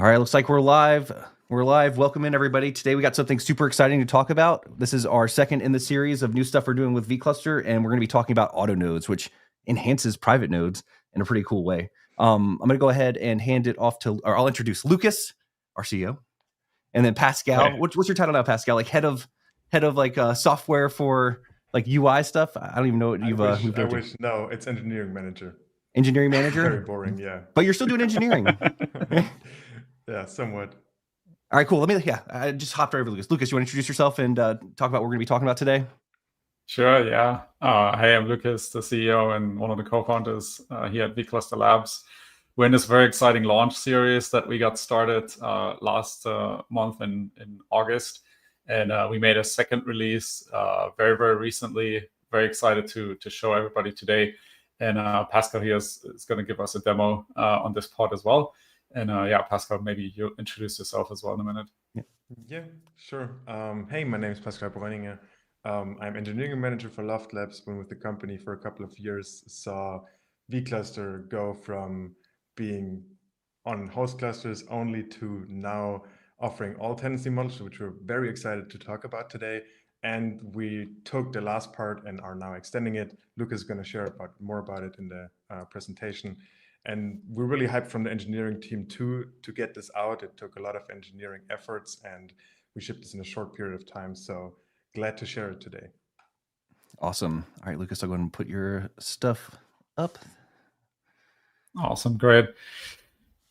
All right, looks like we're live. We're live. Welcome in, everybody. Today we got something super exciting to talk about. This is our second in the series of new stuff we're doing with vCluster, and we're going to be talking about auto nodes, which enhances private nodes in a pretty cool way. I'm going to go ahead and hand it off to, or I'll introduce Lucas, our CEO, and then Pascal. Right. What's your title now, Pascal? Like head of like software for like UI stuff. I don't even know what you've moved I over to. wish. No, it's engineering manager. Engineering manager. Very boring. Yeah. But you're still doing engineering. Yeah, somewhat. All right, cool. I just hopped right over Lucas. Lucas, you want to introduce yourself and talk about what we're going to be talking about today? Sure, yeah. Hey, I'm Lucas, the CEO and one of the co-founders here at vCluster Labs. We're in this very exciting launch series that we got started last month in August. And we made a second release very, very recently. Very excited to show everybody today. And Pascal here is going to give us a demo on this pod as well. And yeah, Pascal, maybe you'll introduce yourself as well in a minute. Yeah, sure. Hey, my name is Pascal Karpeneter. I'm engineering manager for Loft Labs. Been with the company for a couple of years. Saw vCluster go from being on host clusters only to now offering all tenancy models, which we're very excited to talk about today. And we took the last part and are now extending it. Lucas is going to share more about it in the presentation. And we're really hyped from the engineering team too to get this out. It took a lot of engineering efforts and we shipped this in a short period of time. So glad to share it today. Awesome. All right, Lucas, I'll go ahead and put your stuff up. Awesome, great.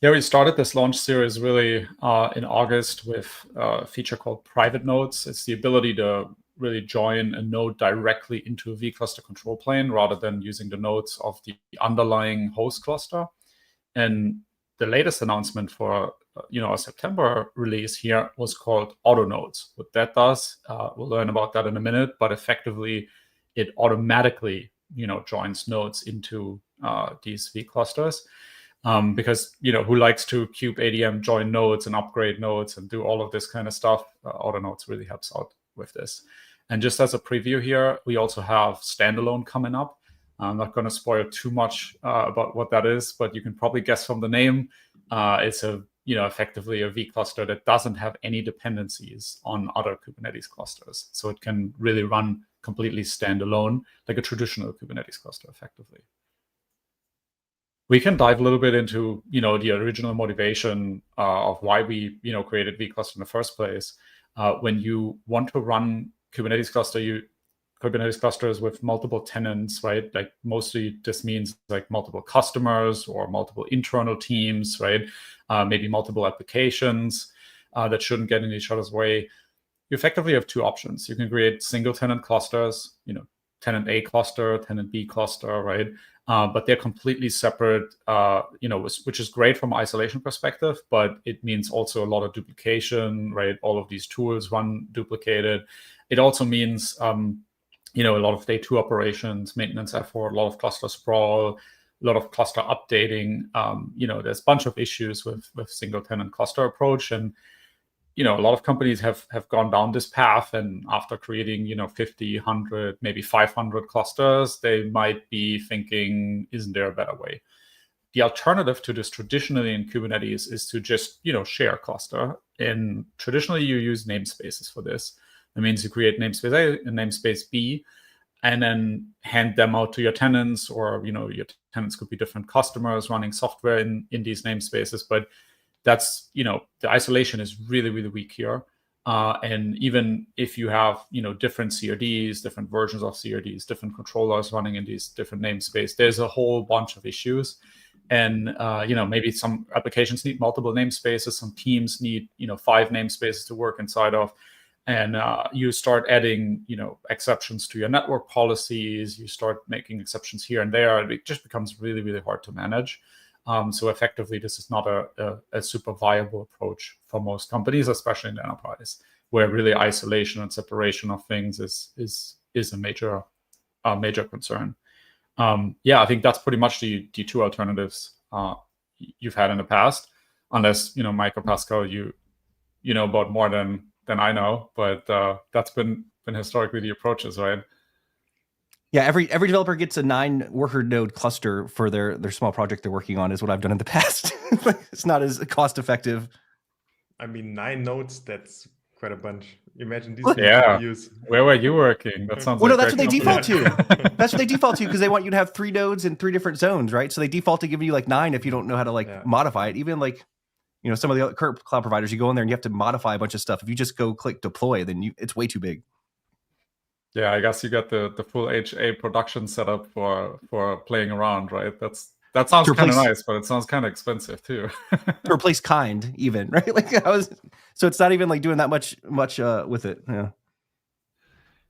Yeah, we started this launch series really in August with a feature called private nodes. It's the ability to really join a node directly into a vCluster control plane rather than using the nodes of the underlying host cluster. And the latest announcement for a September release here was called auto nodes. What that does, we'll learn about that in a minute, but effectively it automatically joins nodes into these vClusters. Because who likes to kube ADM, join nodes and upgrade nodes and do all of this kind of stuff? Auto nodes really helps out with this. And just as a preview here, we also have standalone coming up. I'm not going to spoil too much about what that is, but you can probably guess from the name. It's effectively a vCluster that doesn't have any dependencies on other Kubernetes clusters, so it can really run completely standalone, like a traditional Kubernetes cluster, effectively. We can dive a little bit into the original motivation of why we created vCluster in the first place. When you want to run Kubernetes clusters with multiple tenants, right? Like mostly this means like multiple customers or multiple internal teams, right? Maybe multiple applications that shouldn't get in each other's way. You effectively have two options. You can create single tenant clusters, tenant A cluster, tenant B cluster, right? But they're completely separate, which is great from an isolation perspective, but it means also a lot of duplication, right? All of these tools run duplicated. It also means, a lot of day two operations, maintenance effort, a lot of cluster sprawl, a lot of cluster updating. There's a bunch of issues with single tenant cluster approach. And a lot of companies have gone down this path, and after creating 50, 100, maybe 500 clusters, they might be thinking, isn't there a better way? The alternative to this traditionally in Kubernetes is to just share a cluster. And traditionally you use namespaces for this. That means you create namespace A and namespace B, and then hand them out to your tenants, or your tenants could be different customers running software in these namespaces. But that's the isolation is really, really weak here. And even if you have different CRDs, different versions of CRDs, different controllers running in these different namespaces, there's a whole bunch of issues. And maybe some applications need multiple namespaces, some teams need 5 namespaces to work inside of. And you start adding, exceptions to your network policies. You start making exceptions here and there. And it just becomes really, really hard to manage. So effectively, this is not a super viable approach for most companies, especially in the enterprise, where really isolation and separation of things is a major concern. I think that's pretty much the two alternatives you've had in the past, unless Mike or Pascal, you know about more than I know, but that's been historically the approaches, right? Yeah, every developer gets a 9 worker node cluster for their small project they're working on, is what I've done in the past. It's not as cost effective. I mean, 9 nodes, that's quite a bunch. Imagine these Look- many Yeah. GPUs. Where were you working? That sounds Well, no, like that's what they great default company. to. That's what they default to, because they want you to have 3 nodes in 3 different zones, right? So they default to giving you like 9 if you don't know how to like Yeah. modify it. Even like, you know, some of the other current cloud providers, you go in there and you have to modify a bunch of stuff. If you just go click deploy, then it's way too big. Yeah, I guess you got the full HA production setup for playing around, right? That sounds To kind of replace- nice, but it sounds kind of expensive too. To replace kind, even, right? Like so it's not even like doing that much with it. Yeah.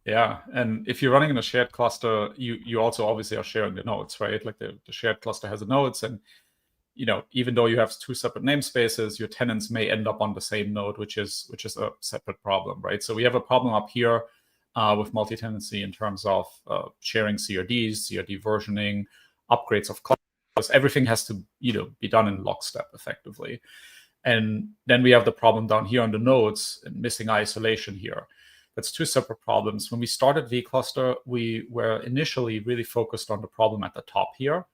Yeah, and if you're running in a shared cluster, you also obviously are sharing the nodes, right? Like the shared cluster has the nodes, and you know, even though you have 2 separate namespaces, your tenants may end up on the same node, which is a separate problem, right? So we have a problem up here with multi-tenancy in terms of sharing CRDs, CRD versioning, upgrades of clusters. Everything has to, you know, be done in lockstep effectively. And then we have the problem down here on the nodes and missing isolation here. That's 2 separate problems. When we started vCluster, we were initially really focused on the problem at the top here.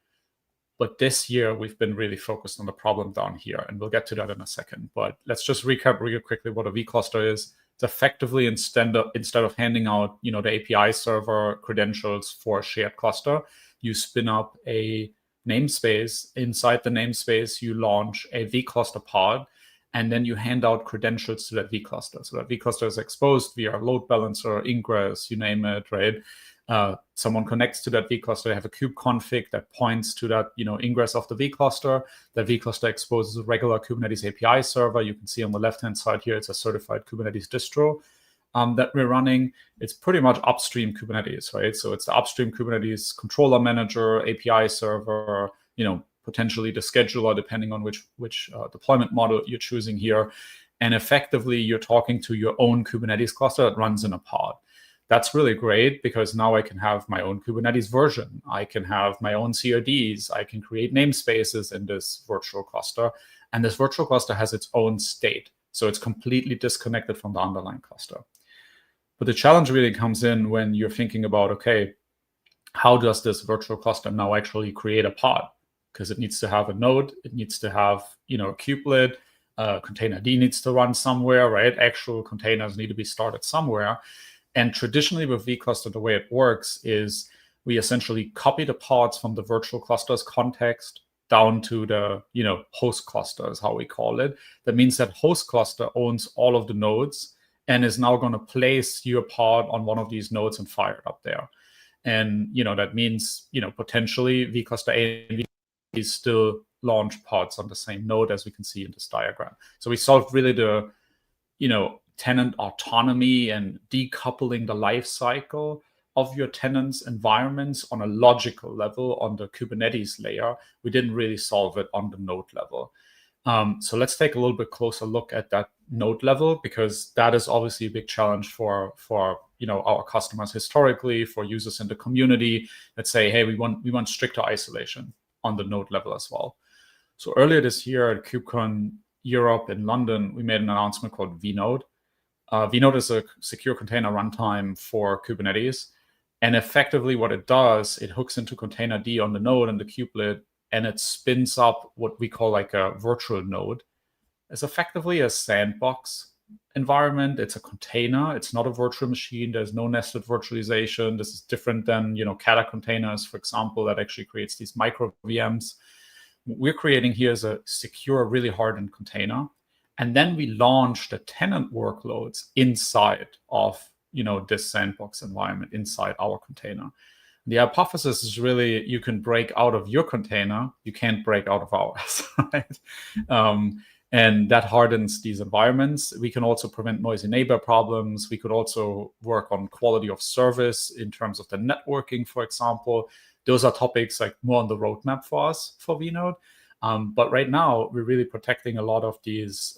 But this year, we've been really focused on the problem down here, and we'll get to that in a second. But let's just recap really quickly what a vCluster is. It's effectively instead of handing out, you know, the API server credentials for a shared cluster, you spin up a namespace. Inside the namespace, you launch a vCluster pod, and then you hand out credentials to that vCluster. So that vCluster is exposed via load balancer, ingress, you name it, right? Someone connects to that vCluster, they have a kube config that points to that, you know, ingress of the vCluster. That vCluster exposes a regular Kubernetes API server. You can see on the left-hand side here, it's a certified Kubernetes distro that we're running. It's pretty much upstream Kubernetes, right? So it's the upstream Kubernetes controller manager, API server, you know, potentially the scheduler, depending on which deployment model you're choosing here. And effectively, you're talking to your own Kubernetes cluster that runs in a pod. That's really great, because now I can have my own Kubernetes version. I can have my own CRDs. I can create namespaces in this virtual cluster. And this virtual cluster has its own state. So it's completely disconnected from the underlying cluster. But the challenge really comes in when you're thinking about, okay, how does this virtual cluster now actually create a pod? Because it needs to have a node. It needs to have, you know, a kubelet. Containerd needs to run somewhere, right? Actual containers need to be started somewhere. And traditionally with vCluster, the way it works is we essentially copy the pods from the virtual cluster's context down to the, you know, host cluster is how we call it. That means that host cluster owns all of the nodes and is now going to place your pod on one of these nodes and fire it up there. And, you know, that means, you know, potentially vCluster A and V still launch pods on the same node, as we can see in this diagram. So we solved really the, you know, tenant autonomy and decoupling the life cycle of your tenants' environments on a logical level on the Kubernetes layer. We didn't really solve it on the node level. So let's take a little bit closer look at that node level, because that is obviously a big challenge for you know, our customers historically, for users in the community that say, hey, we want stricter isolation on the node level as well. So earlier this year at KubeCon Europe in London, we made an announcement called vNode. vNode is a secure container runtime for Kubernetes. And effectively what it does, it hooks into Containerd on the node and the kubelet, and it spins up what we call like a virtual node. It's effectively a sandbox environment. It's a container. It's not a virtual machine. There's no nested virtualization. This is different than, you know, Kata containers, for example, that actually creates these micro VMs. What we're creating here is a secure, really hardened container. And then we launch the tenant workloads inside of, you know, this sandbox environment, inside our container. The hypothesis is really you can break out of your container, you can't break out of ours, right? And that hardens these environments. We can also prevent noisy neighbor problems. We could also work on quality of service in terms of the networking, for example. Those are topics like more on the roadmap for us for vNode. But right now, we're really protecting a lot of these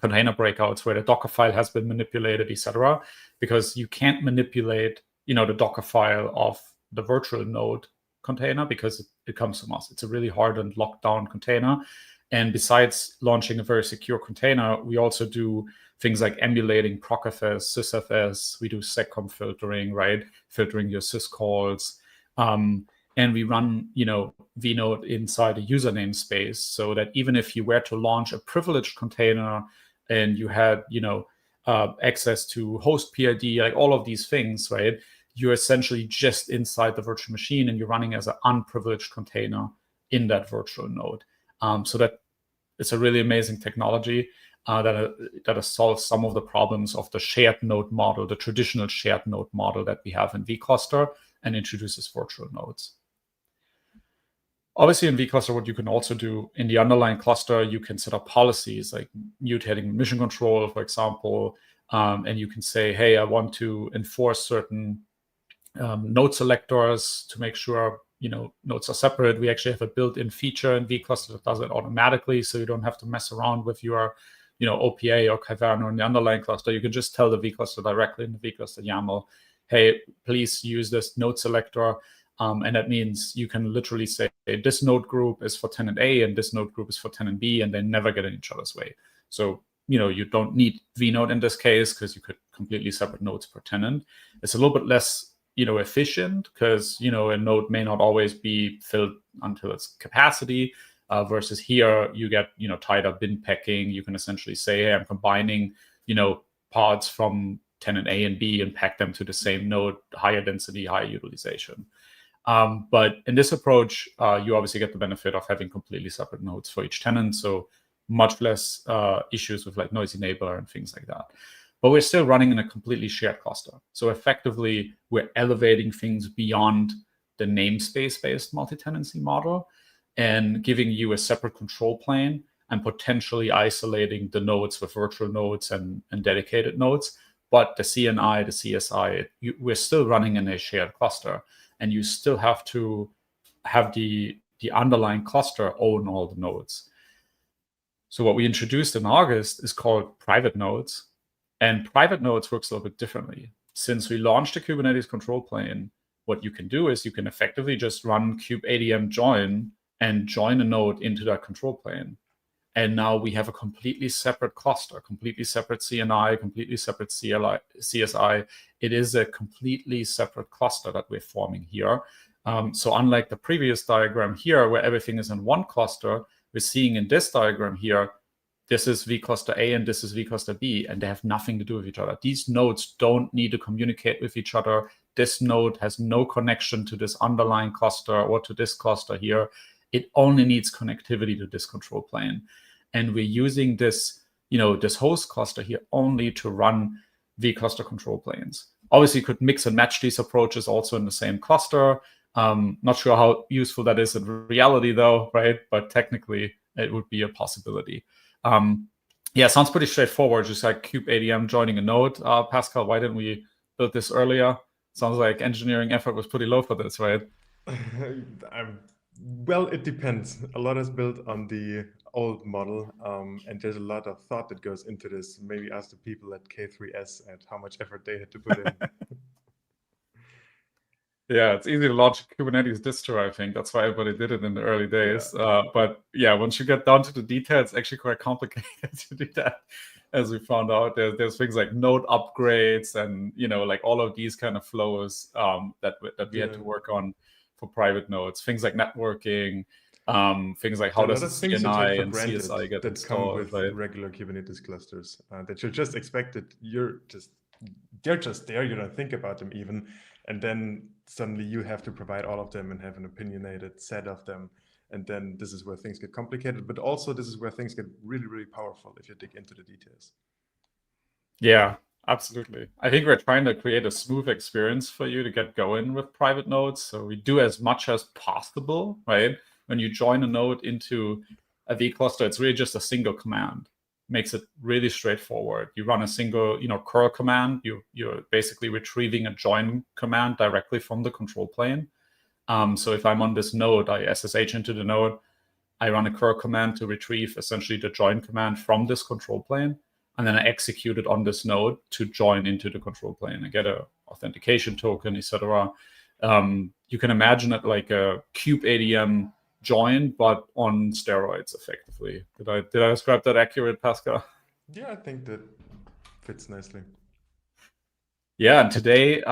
container breakouts where the Docker file has been manipulated, etc., because you can't manipulate, you know, the Docker file of the virtual node container because it comes from us. It's a really hardened lockdown container. And besides launching a very secure container, we also do things like emulating procfs, sysfs. We do seccomp filtering, right? Filtering your syscalls. And we run, vnode inside a user namespace, so that even if you were to launch a privileged container and you had, access to host PID, like all of these things, right? You're essentially just inside the virtual machine and you're running as an unprivileged container in that virtual node. So that it's a really amazing technology that solves some of the problems of the shared node model, the traditional shared node model that we have in vCluster, and introduces virtual nodes. Obviously, in vCluster, what you can also do in the underlying cluster, you can set up policies like mutating mission control, for example, and you can say, hey, I want to enforce certain node selectors to make sure nodes are separate. We actually have a built-in feature in vCluster that does it automatically, so you don't have to mess around with your OPA or Kyverno in the underlying cluster. You can just tell the vCluster directly in the vCluster YAML, hey, please use this node selector. And that means you can literally say, this node group is for tenant A and this node group is for tenant B, and they never get in each other's way. So, you don't need vnode in this case because you could completely separate nodes per tenant. It's a little bit less, efficient because, a node may not always be filled until its capacity versus here you get, tighter bin packing. You can essentially say, hey, I'm combining, pods from tenant A and B and pack them to the same node, higher density, higher utilization. But in this approach, you obviously get the benefit of having completely separate nodes for each tenant, so much less issues with like noisy neighbor and things like that. But we're still running in a completely shared cluster. So effectively, we're elevating things beyond the namespace-based multi-tenancy model and giving you a separate control plane and potentially isolating the nodes with virtual nodes and dedicated nodes. But the CNI, the CSI, we're still running in a shared cluster. And you still have to have the underlying cluster own all the nodes. So what we introduced in August is called private nodes. And private nodes works a little bit differently. Since we launched the Kubernetes control plane, what you can do is you can effectively just run kube-adm join and join a node into that control plane. And now we have a completely separate cluster, completely separate CNI, completely separate CSI. It is a completely separate cluster that we're forming here. So unlike the previous diagram here, where everything is in one cluster, we're seeing in this diagram here, this is vCluster A and this is vCluster B, and they have nothing to do with each other. These nodes don't need to communicate with each other. This node has no connection to this underlying cluster or to this cluster here. It only needs connectivity to this control plane. And we're using this, this host cluster here only to run vCluster control planes. Obviously, you could mix and match these approaches also in the same cluster. Not sure how useful that is in reality, though, right? But technically, it would be a possibility. Yeah, sounds pretty straightforward, just like kube-adm joining a node. Pascal, why didn't we build this earlier? Sounds like engineering effort was pretty low for this, right? Well, it depends. A lot is built on the old model, and there's a lot of thought that goes into this. Maybe ask the people at K8s and how much effort they had to put in. Yeah, it's easy to launch a Kubernetes distro, I think. That's why everybody did it in the early days. Yeah. But yeah, once you get down to the details, it's actually quite complicated to do that. As we found out, there's things like node upgrades and, like all of these kind of flows that we had to work on for private nodes. Things like networking, things like how does CNI and CSI get that installed, come with right? regular Kubernetes clusters that you're just expected. They're just there. You don't think about them even. And then suddenly you have to provide all of them and have an opinionated set of them. And then this is where things get complicated, but also this is where things get really, really powerful if you dig into the details. Yeah, absolutely. I think we're trying to create a smooth experience for you to get going with private nodes. So we do as much as possible, right? When you join a node into a vCluster, it's really just a single command. Makes it really straightforward. You run a single, curl command. You're basically retrieving a join command directly from the control plane. So if I'm on this node, I SSH into the node. I run a curl command to retrieve essentially the join command from this control plane, and then I execute it on this node to join into the control plane. I get a authentication token, etc. You can imagine it like a kube-adm join, but on steroids, effectively. Did I describe that accurate, Pascal? Yeah, I think that fits nicely. Yeah, and today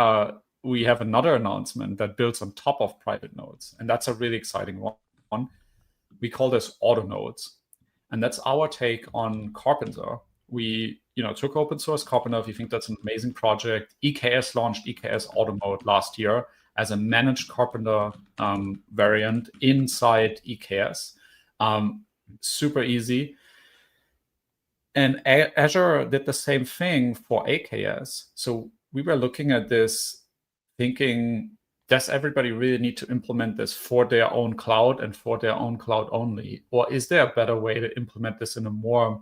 we have another announcement that builds on top of private nodes, and that's a really exciting one. We call this auto nodes, and that's our take on Karpeneter. We took open source Karpeneter. If you think that's an amazing project, EKS launched EKS Auto Node last year as a managed Karpeneter variant inside EKS. Super easy. And Azure did the same thing for AKS. So we were looking at this thinking, does everybody really need to implement this for their own cloud and for their own cloud only? Or is there a better way to implement this in a more,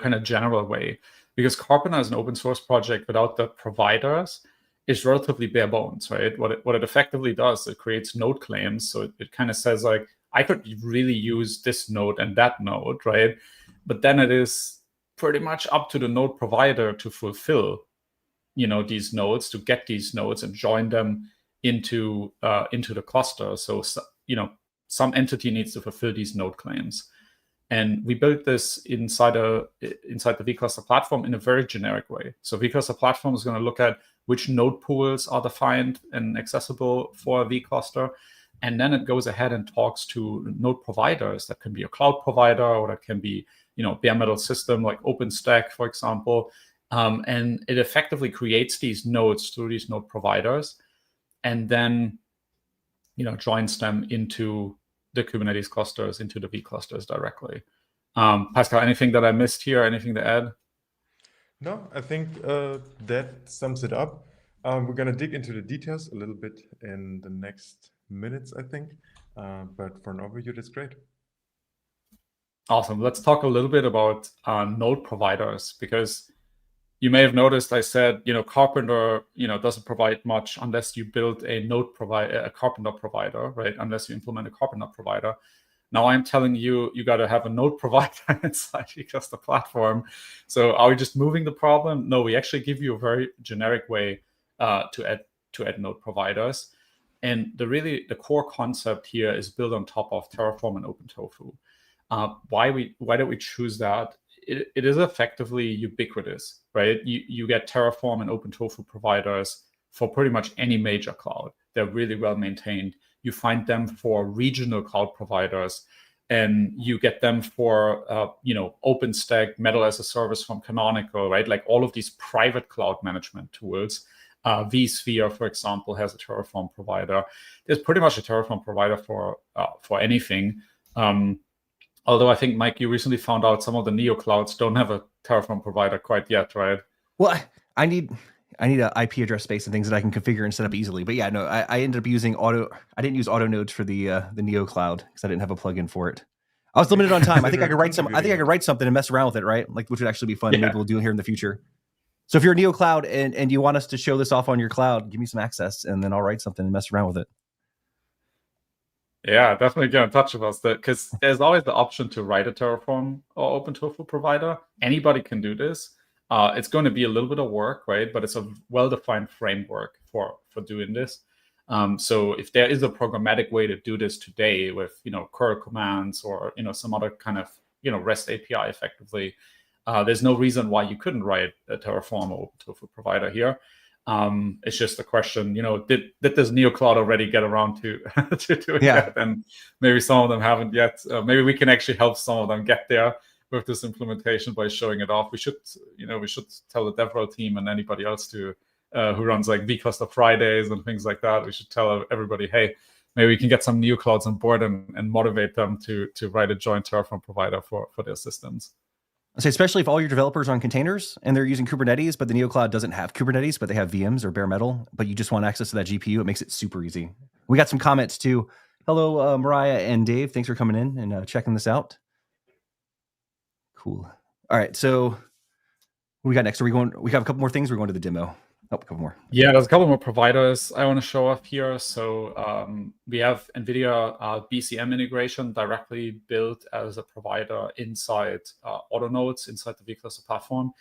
kind of general way? Because Karpeneter is an open source project without the providers is relatively bare bones, right? What it effectively does, it creates node claims. So it kind of says like, I could really use this node and that node, right? But then it is pretty much up to the node provider to fulfill, these nodes, to get these nodes and join them into the cluster. So some entity needs to fulfill these node claims. And we built this inside the vCluster platform in a very generic way. So vCluster platform is going to look at which node pools are defined and accessible for vCluster. And then it goes ahead and talks to node providers. That can be a cloud provider, or that can be, bare metal system like OpenStack, for example. And it effectively creates these nodes through these node providers, and then, joins them into the Kubernetes clusters, into the vClusters directly. Pascal, anything that I missed here? Anything to add? No, I think that sums it up. We're going to dig into the details a little bit in the next minutes, I think. But for an overview, that's great. Awesome. Let's talk a little bit about node providers, because you may have noticed I said, Karpeneter, doesn't provide much unless you build a Karpeneter provider, right? Unless you implement a Karpeneter provider. Now I'm telling you, you got to have a node provider inside vCluster platform. So are we just moving the problem? No, we actually give you a very generic way to add node providers. And the core concept here is built on top of Terraform and OpenTofu. Why did we choose that? It is effectively ubiquitous, right? You get Terraform and OpenTofu providers for pretty much any major cloud. They're really well maintained. You find them for regional cloud providers, and you get them for OpenStack, Metal as a Service from Canonical, right? Like all of these private cloud management tools. vSphere, for example, has a Terraform provider. There's pretty much a Terraform provider for anything. Although I think, Mike, you recently found out some of the neo clouds don't have a Terraform provider quite yet, right? Well, I need an IP address space and things that I can configure and set up easily. But yeah, no, I ended up using I didn't use auto nodes for the neo cloud because I didn't have a plugin for it. I was limited on time. I think I could write something and mess around with it, right? Like, which would actually be fun. Yeah. Maybe we'll do it here in the future. So if you're a neo cloud and you want us to show this off on your cloud, give me some access, and then I'll write something and mess around with it. Yeah, definitely get in touch with us, because there's always the option to write a Terraform or OpenTofu provider. Anybody can do this. It's going to be a little bit of work, right? But it's a well-defined framework for doing this. So if there is a programmatic way to do this today with curl commands or some other kind of REST API effectively, there's no reason why you couldn't write a Terraform or OpenTofu provider here. It's just a question, did this neocloud already get around to doing that? And maybe some of them haven't yet. Maybe we can actually help some of them get there with this implementation by showing it off. We should tell the DevRel team and anybody else who runs like vCluster Fridays and things like that. We should tell everybody, hey, maybe we can get some neoclouds on board and motivate them to write a joint Terraform provider for their systems. I say, especially if all your developers are on containers and they're using Kubernetes, but the neocloud doesn't have Kubernetes, but they have VMs or bare metal, but you just want access to that GPU, it makes it super easy. We got some comments too. Hello, Mariah and Dave. Thanks for coming in and checking this out. Cool. All right. So what we got next? We have a couple more things. We're going to the demo. Oh, a couple more. Yeah, there's a couple more providers I want to show off here. So we have NVIDIA BCM integration directly built as a provider inside AutoNodes, inside the vCluster platform,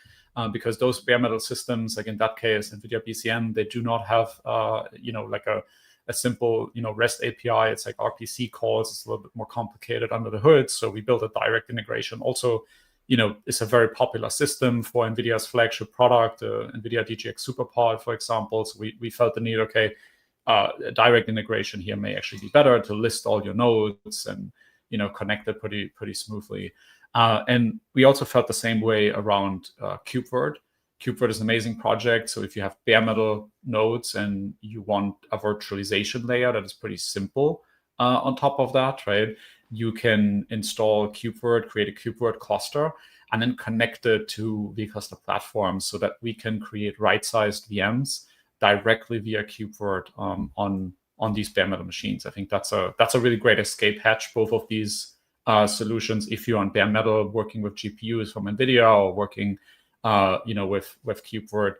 because those bare metal systems, like in that case, NVIDIA BCM, they do not have like a simple, REST API. It's like RPC calls. It's a little bit more complicated under the hood. So we built a direct integration. Also, it's a very popular system for NVIDIA's flagship product, NVIDIA DGX SuperPod, for example. So we felt the need, direct integration here may actually be better to list all your nodes and, connect it pretty smoothly. And we also felt the same way around KubeVirt. KubeVirt is an amazing project. So if you have bare metal nodes and you want a virtualization layer that is pretty simple on top of that, right? You can install KubeVirt, create a KubeVirt cluster, and then connect it to vCluster platforms so that we can create right-sized VMs directly via KubeVirt on these bare metal machines. I think that's a really great escape hatch, both of these solutions. If you're on bare metal working with GPUs from NVIDIA or working with KubeVirt.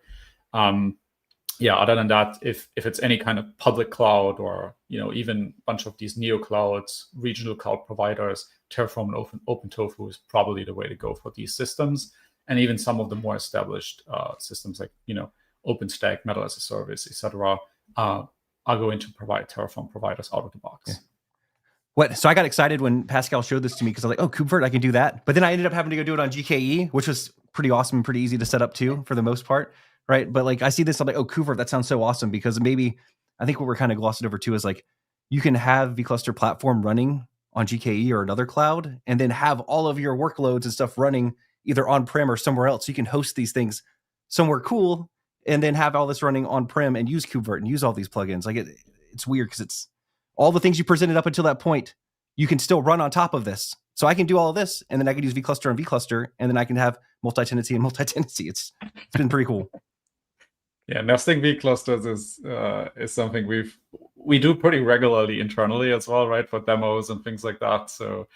Other than that, if it's any kind of public cloud or, even a bunch of these neo clouds, regional cloud providers, Terraform and OpenTofu is probably the way to go for these systems. And even some of the more established systems like, OpenStack, Metal as a Service, etc., are going to provide Terraform providers out of the box. Yeah. So I got excited when Pascal showed this to me because I was like, oh, KubeVirt, I can do that. But then I ended up having to go do it on GKE, which was pretty awesome and pretty easy to set up too, for the most part, right? But like I see this, I'm like, oh, KubeVirt, that sounds so awesome, because maybe I think what we're kind of glossing over too is like you can have vCluster platform running on GKE or another cloud, and then have all of your workloads and stuff running either on-prem or somewhere else. So you can host these things somewhere cool, and then have all this running on-prem and use KubeVirt and use all these plugins. Like it's weird because it's all the things you presented up until that point, you can still run on top of this. So I can do all of this, and then I can use vCluster on vCluster, and then I can have multi-tenancy and multi-tenancy. It's been pretty cool. Yeah, nesting vClusters is something we do pretty regularly internally as well, right? For demos and things like that. So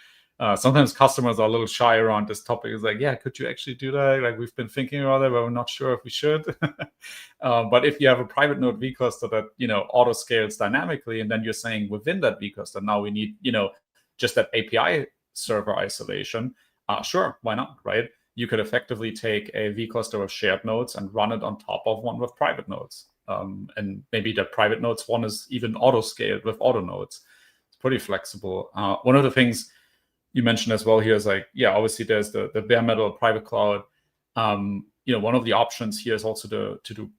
sometimes customers are a little shy around this topic. It's like, yeah, could you actually do that? Like, we've been thinking about it, but we're not sure if we should. But if you have a private node vCluster that, auto scales dynamically, and then you're saying within that vCluster, now we need, just that API server isolation, sure, why not, right? You could effectively take a vCluster of shared nodes and run it on top of one with private nodes. And maybe the private nodes one is even auto-scaled with auto nodes. It's pretty flexible. One of the things you mentioned as well here is like, yeah, obviously there's the bare metal private cloud. One of the options here is also to do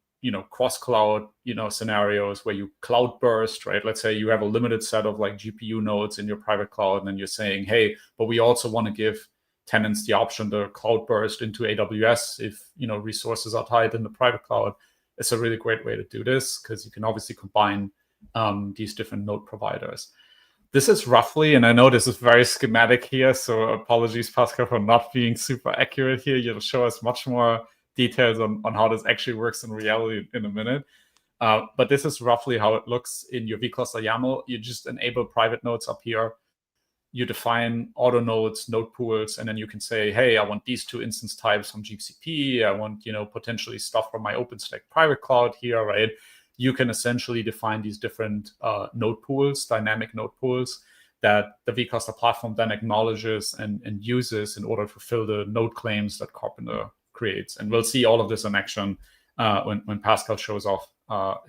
cross-cloud, scenarios where you cloud burst, right? Let's say you have a limited set of like GPU nodes in your private cloud, and then you're saying, hey, but we also want to give tenants the option to cloud burst into AWS if, resources are tight in the private cloud. It's a really great way to do this because you can obviously combine these different node providers. This is roughly, and I know this is very schematic here, so apologies, Pascal, for not being super accurate here. You'll show us much more details on how this actually works in reality in a minute. But this is roughly how it looks in your vCluster YAML. You just enable private nodes up here. You define auto nodes, node pools, and then you can say, hey, I want these two instance types from GCP. I want, potentially stuff from my OpenStack private cloud here, right? You can essentially define these different node pools, dynamic node pools, that the vCluster platform then acknowledges and uses in order to fulfill the node claims that Karpeneter creates. And we'll see all of this in action when Pascal shows off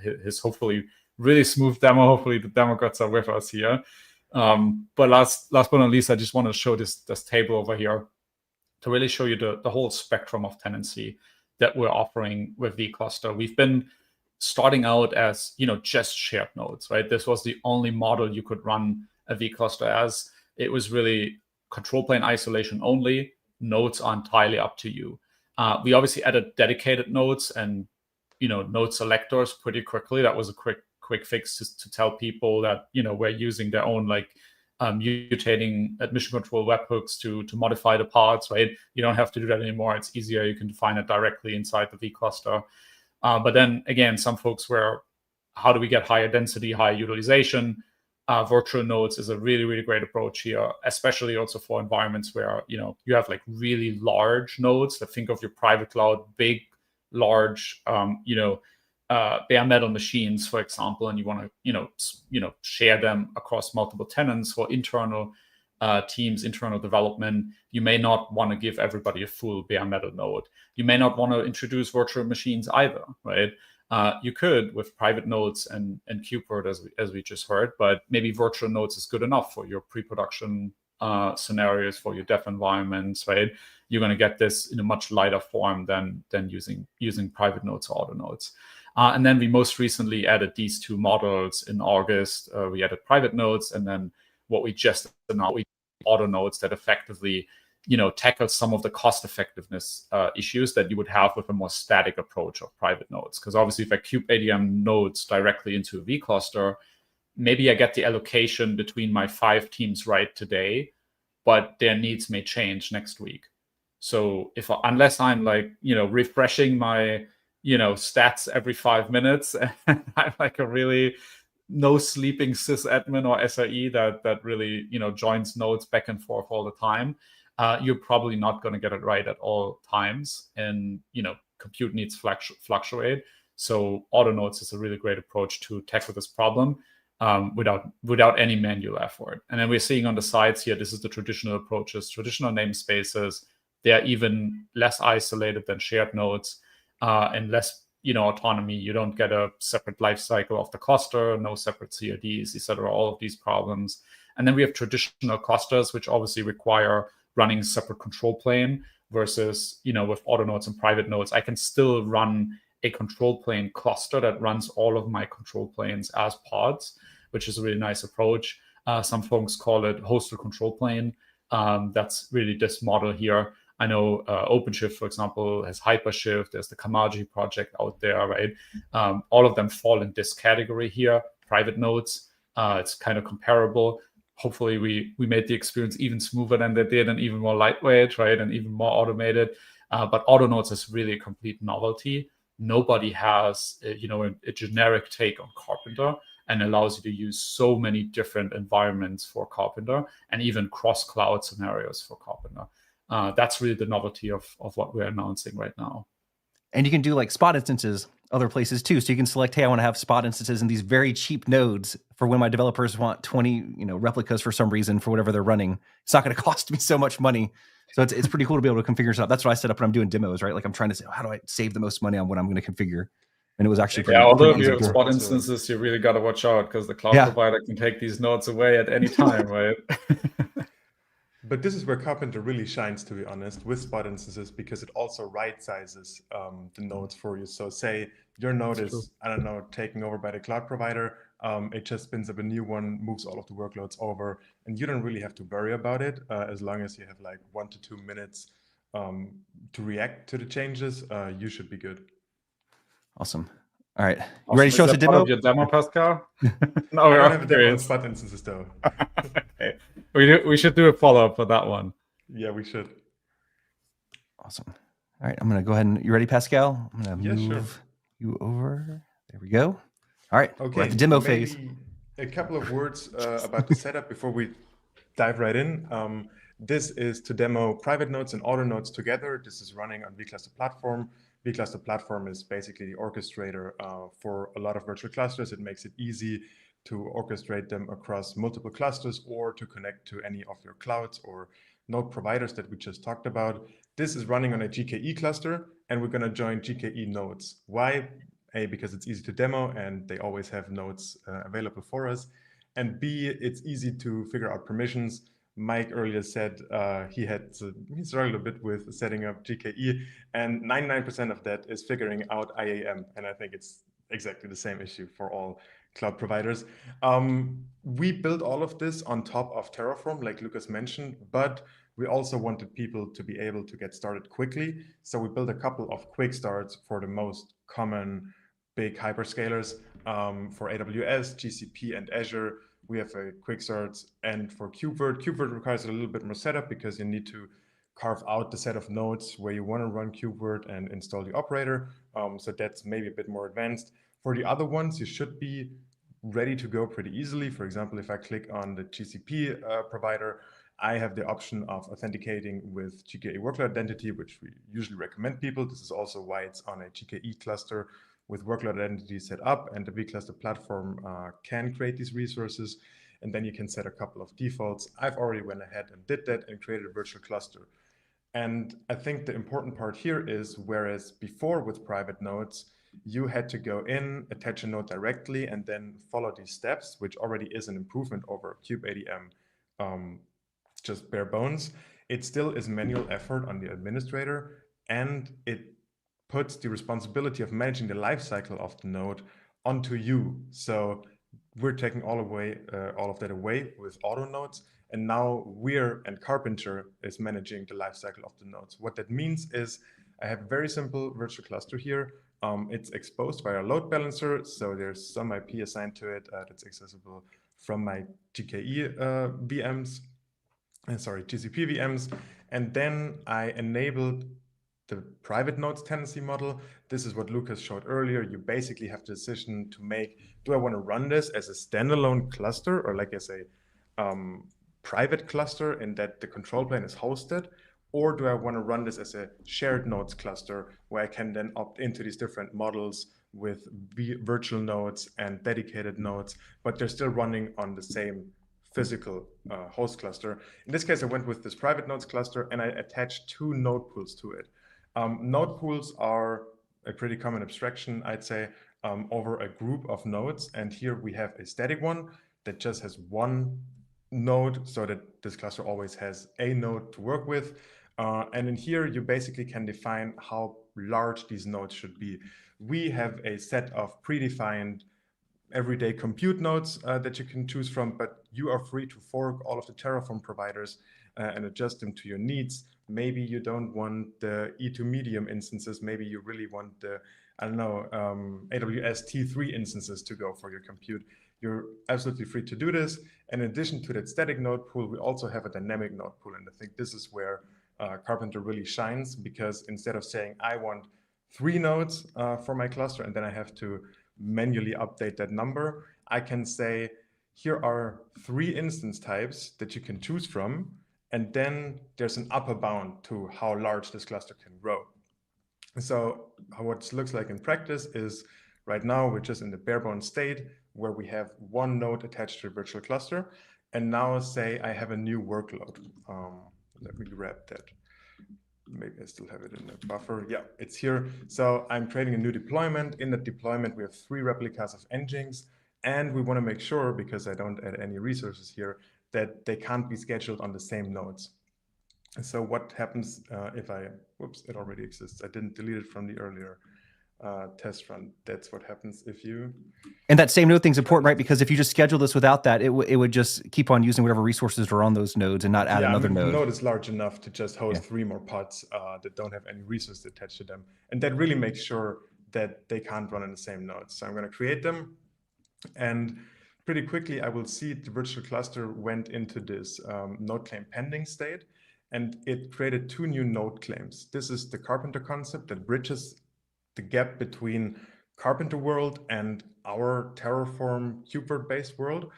his hopefully really smooth demo. Hopefully the demo gods are with us here. But last but not least, I just want to show this table over here to really show you the whole spectrum of tenancy that we're offering with vCluster. We've been starting out as, just shared nodes, right? This was the only model you could run a vCluster as. It was really control plane isolation only. Nodes are entirely up to you. We obviously added dedicated nodes and, node selectors pretty quickly. That was a quick fix to tell people that, we're using their own mutating admission control webhooks to modify the pods, right? You don't have to do that anymore. It's easier. You can define it directly inside the vCluster. But then again, some folks were, how do we get higher density, higher utilization? Virtual nodes is a really, really great approach here, especially also for environments where, you have like really large nodes. That think of your private cloud, big, large, bare metal machines, for example, and you want to, share them across multiple tenants for internal teams, internal development. You may not want to give everybody a full bare metal node. You may not want to introduce virtual machines either, right? You could with private nodes and KubeVirt, as we just heard, but maybe virtual nodes is good enough for your pre-production scenarios, for your dev environments, right? You're going to get this in a much lighter form than using private nodes or auto nodes. And then we most recently added these two models in August. We added private nodes, and then what we just announced, auto nodes that effectively, tackle some of the cost effectiveness issues that you would have with a more static approach of private nodes. Because obviously, if I cube ADM nodes directly into a vCluster, maybe I get the allocation between my 5 teams right today, but their needs may change next week. So unless I'm refreshing my stats every 5 minutes, and I'm like a really no sleeping sysadmin or SRE that really joins nodes back and forth all the time, you're probably not going to get it right at all times, and compute needs fluctuate. So auto nodes is a really great approach to tackle this problem without any manual effort. And then we're seeing on the sides here, this is the traditional approaches, traditional namespaces. They are even less isolated than shared nodes and less autonomy. You don't get a separate life cycle of the cluster, no separate CRDs, etc. All of these problems. And then we have traditional clusters, which obviously require running a separate control plane versus, with auto nodes and private nodes, I can still run a control plane cluster that runs all of my control planes as pods, which is a really nice approach. Some folks call it hosted control plane. That's really this model here. I know OpenShift, for example, has HyperShift. There's the Kamaji project out there, right? All of them fall in this category here, private nodes. It's kind of comparable. Hopefully we made the experience even smoother than they did and even more lightweight, right? And even more automated. But auto nodes is really a complete novelty. Nobody has a generic take on Karpeneter, and allows you to use so many different environments for Karpeneter and even cross-cloud scenarios for Karpeneter. That's really the novelty of what we're announcing right now. And you can do like spot instances other places too. So you can select, hey, I want to have spot instances in these very cheap nodes for when my developers want 20 replicas for some reason for whatever they're running. It's not going to cost me so much money. So it's pretty cool to be able to configure stuff. That's what I set up when I'm doing demos, right? Like I'm trying to say, how do I save the most money on what I'm going to configure? And it was actually pretty, although pretty if you easy. have spot instances, you really got to watch out because the cloud provider can take these nodes away at any time, right? But this is where Karpeneter really shines, to be honest, with spot instances, because it also right sizes the nodes for you. So say your node is, I don't know, taken over by the cloud provider. It just spins up a new one, moves all of the workloads over, and you don't really have to worry about it as long as you have like 1 to 2 minutes to react to the changes. You should be good. Awesome. All right. You ready to show us a demo? Part of your demo, Pascal? No, I don't have a demo on spot instances though. Okay. We should do a follow-up for that one. Yeah, we should. Awesome. All right. I'm going to go ahead and, you ready, Pascal? I'm going to move you over. There we go. All right. Okay. We're at the demo phase. A couple of words about the setup before we dive right in. This is to demo private nodes and auto nodes together. This is running on vCluster platform. vCluster platform is basically the orchestrator for a lot of virtual clusters. It makes it easy to orchestrate them across multiple clusters or to connect to any of your clouds or node providers that we just talked about. This is running on a GKE cluster, and we're going to join GKE nodes. Why? A, because it's easy to demo and they always have nodes available for us. And B, it's easy to figure out permissions. Mike earlier said he struggled a bit with setting up GKE, and 99% of that is figuring out IAM. And I think it's exactly the same issue for all cloud providers. We built all of this on top of Terraform, like Lucas mentioned, but we also wanted people to be able to get started quickly. So we built a couple of quick starts for the most common big hyperscalers. For AWS, GCP, and Azure, we have a quick start. And for KubeVirt requires a little bit more setup because you need to carve out the set of nodes where you want to run KubeVirt and install the operator. So that's maybe a bit more advanced. For the other ones, you should be ready to go pretty easily. For example, if I click on the GCP provider, I have the option of authenticating with GKE workload identity, which we usually recommend people. This is also why it's on a GKE cluster with workload identity set up, and the vCluster platform can create these resources. And then you can set a couple of defaults. I've already went ahead and did that and created a virtual cluster. And I think the important part here is, whereas before with private nodes, you had to go in, attach a node directly, and then follow these steps, which already is an improvement over kubeadm, just bare bones. It still is manual effort on the administrator, and it puts the responsibility of managing the lifecycle of the node onto you. So we're taking all of that away with auto nodes, and now and Karpeneter is managing the lifecycle of the nodes. What that means is I have a very simple virtual cluster here. It's exposed via a load balancer, so there's some IP assigned to it that's accessible from my GKE GCP VMs, and then I enabled the private nodes tenancy model. This is what Lucas showed earlier. You basically have the decision to make, do I want to run this as a standalone cluster or like as a private cluster in that the control plane is hosted, or do I want to run this as a shared nodes cluster where I can then opt into these different models with virtual nodes and dedicated nodes, but they're still running on the same physical host cluster. In this case, I went with this private nodes cluster and I attached 2 node pools to it. Node pools are a pretty common abstraction, I'd say, over a group of nodes. And here we have a static one that just has one node, so that this cluster always has a node to work with. And in here, you basically can define how large these nodes should be. We have a set of predefined everyday compute nodes that you can choose from, but you are free to fork all of the Terraform providers and adjust them to your needs. Maybe you don't want the E2 medium instances. Maybe you really want the, AWS T3 instances to go for your compute. You're absolutely free to do this. And in addition to that static node pool, we also have a dynamic node pool. And I think this is where Karpeneter really shines, because instead of saying, I want 3 nodes for my cluster, and then I have to manually update that number, I can say, here are 3 instance types that you can choose from, and then there's an upper bound to how large this cluster can grow. So what it looks like in practice is, right now we're just in the bare bones state where we have 1 node attached to a virtual cluster, and now say I have a new workload. Let me grab that. Maybe I still have it in the buffer. Yeah, it's here. So I'm creating a new deployment. In that deployment, we have 3 replicas of Nginx, and we want to make sure, because I don't add any resources here, that they can't be scheduled on the same nodes. And so what happens if whoops, it already exists. I didn't delete it from the earlier test run. That's what happens if you... And that same node thing's important, right? Because if you just schedule this without that, it would just keep on using whatever resources are on those nodes and not add another node. The node is large enough to just host 3 more pods that don't have any resources attached to them. And that really makes sure that they can't run in the same nodes. So I'm going to create them. And pretty quickly, I will see the virtual cluster went into this node claim pending state. And it created 2 new node claims. This is the Karpeneter concept that bridges the gap between Karpeneter world and our Terraform KubeVirt-based world.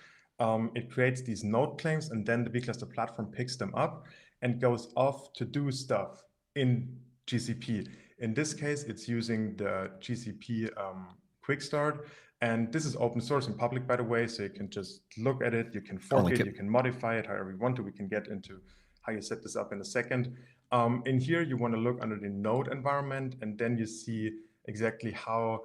It creates these node claims, and then the vCluster platform picks them up and goes off to do stuff in GCP. In this case, it's using the GCP quick start. And this is open source and public, by the way, so you can just look at it, you can fork it, you can modify it however you want to. We can get into how you set this up in a second. In here, you want to look under the node environment, and then you see exactly how